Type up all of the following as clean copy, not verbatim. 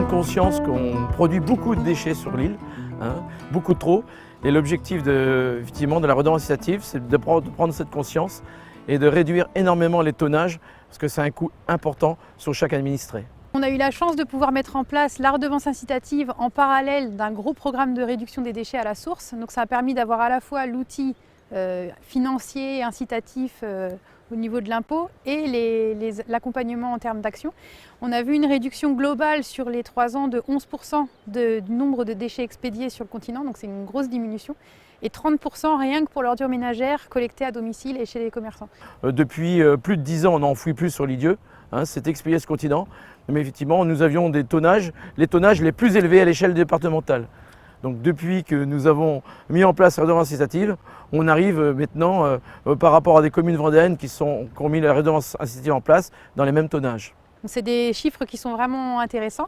conscience qu'on produit beaucoup de déchets sur l'île, beaucoup trop. Et l'objectif effectivement, de la redevance incitative, c'est de prendre cette conscience et de réduire énormément les tonnages, parce que c'est un coût important sur chaque administré. On a eu la chance de pouvoir mettre en place la redevance incitative en parallèle d'un gros programme de réduction des déchets à la source. Donc ça a permis d'avoir à la fois l'outil financier et incitatif au niveau de l'impôt et l'accompagnement en termes d'action. On a vu une réduction globale sur les 3 ans de 11% du nombre de déchets expédiés sur le continent, donc c'est une grosse diminution, et 30% rien que pour l'ordure ménagère collectée à domicile et chez les commerçants. Depuis plus de 10 ans, on n'enfouit plus sur l'idiot, c'est expédié ce continent, mais effectivement nous avions les tonnages les plus élevés à l'échelle départementale. Donc depuis que nous avons mis en place la redevance incitative, on arrive maintenant par rapport à des communes vendéennes qui ont mis la redevance incitative en place dans les mêmes tonnages. C'est des chiffres qui sont vraiment intéressants,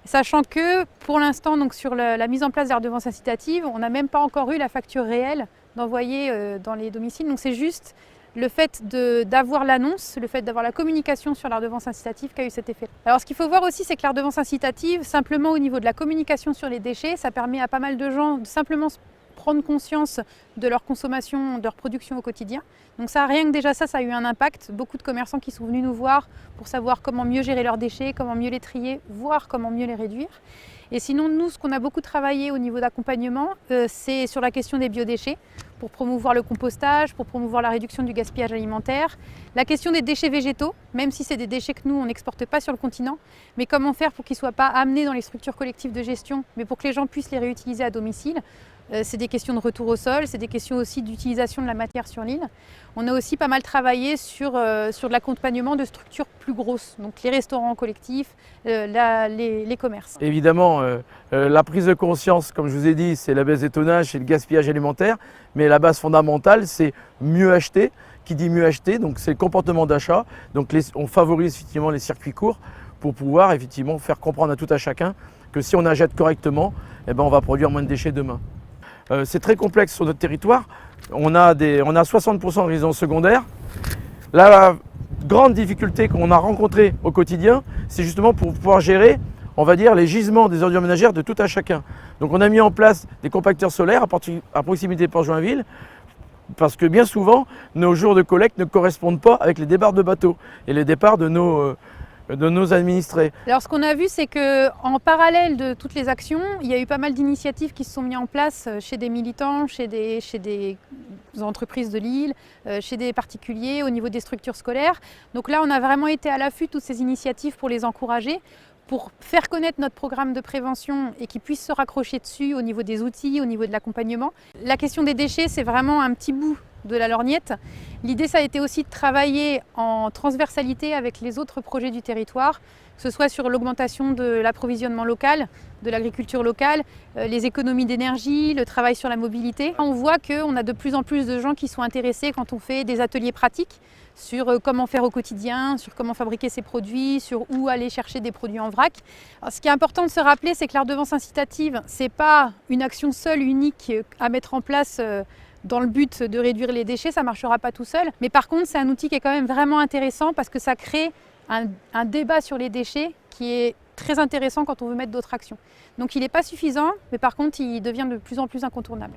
sachant que pour l'instant, sur la mise en place de la redevance incitative, on n'a même pas encore eu la facture réelle d'envoyer dans les domiciles. Donc c'est juste le fait d'avoir l'annonce, le fait d'avoir la communication sur la redevance incitative qui a eu cet effet. Alors ce qu'il faut voir aussi, c'est que la redevance incitative, simplement au niveau de la communication sur les déchets, ça permet à pas mal de gens de simplement prendre conscience de leur consommation, de leur production au quotidien. Donc ça, rien que déjà ça a eu un impact. Beaucoup de commerçants qui sont venus nous voir pour savoir comment mieux gérer leurs déchets, comment mieux les trier, voire comment mieux les réduire. Et sinon, nous, ce qu'on a beaucoup travaillé au niveau d'accompagnement, c'est sur la question des biodéchets, pour promouvoir le compostage, pour promouvoir la réduction du gaspillage alimentaire. La question des déchets végétaux, même si c'est des déchets que nous, on n'exporte pas sur le continent, mais comment faire pour qu'ils ne soient pas amenés dans les structures collectives de gestion, mais pour que les gens puissent les réutiliser à domicile. C'est des questions de retour au sol, c'est des questions aussi d'utilisation de la matière sur l'île. On a aussi pas mal travaillé sur de l'accompagnement de structures plus grosses, donc les restaurants collectifs, les commerces. Évidemment, la prise de conscience, comme je vous ai dit, c'est la baisse des tonnages, c'est le gaspillage alimentaire, mais la base fondamentale, c'est mieux acheter. Qui dit mieux acheter, donc c'est le comportement d'achat. Donc on favorise effectivement les circuits courts pour pouvoir effectivement faire comprendre à tout à chacun que si on achète correctement, on va produire moins de déchets demain. C'est très complexe sur notre territoire. On a 60% de résidences secondaires. La grande difficulté qu'on a rencontrée au quotidien, c'est justement pour pouvoir gérer, on va dire, les gisements des ordures ménagères de tout à chacun. Donc on a mis en place des compacteurs solaires à proximité de Port-Joinville, parce que bien souvent, nos jours de collecte ne correspondent pas avec les départs de bateaux et les départs de nos administrés. Alors ce qu'on a vu, c'est qu'en parallèle de toutes les actions, il y a eu pas mal d'initiatives qui se sont mises en place chez des militants, chez des entreprises de l'île, chez des particuliers, au niveau des structures scolaires. Donc là, on a vraiment été à l'affût de toutes ces initiatives pour les encourager, pour faire connaître notre programme de prévention et qu'ils puissent se raccrocher dessus au niveau des outils, au niveau de l'accompagnement. La question des déchets, c'est vraiment un petit bout de la lorgnette. L'idée, ça a été aussi de travailler en transversalité avec les autres projets du territoire, que ce soit sur l'augmentation de l'approvisionnement local, de l'agriculture locale, les économies d'énergie, le travail sur la mobilité. On voit qu'on a de plus en plus de gens qui sont intéressés quand on fait des ateliers pratiques sur comment faire au quotidien, sur comment fabriquer ses produits, sur où aller chercher des produits en vrac. Alors, ce qui est important de se rappeler, c'est que la redevance incitative, ce n'est pas une action seule, unique à mettre en place dans le but de réduire les déchets, ça ne marchera pas tout seul. Mais par contre, c'est un outil qui est quand même vraiment intéressant parce que ça crée un débat sur les déchets qui est très intéressant quand on veut mettre d'autres actions. Donc il n'est pas suffisant, mais par contre, il devient de plus en plus incontournable.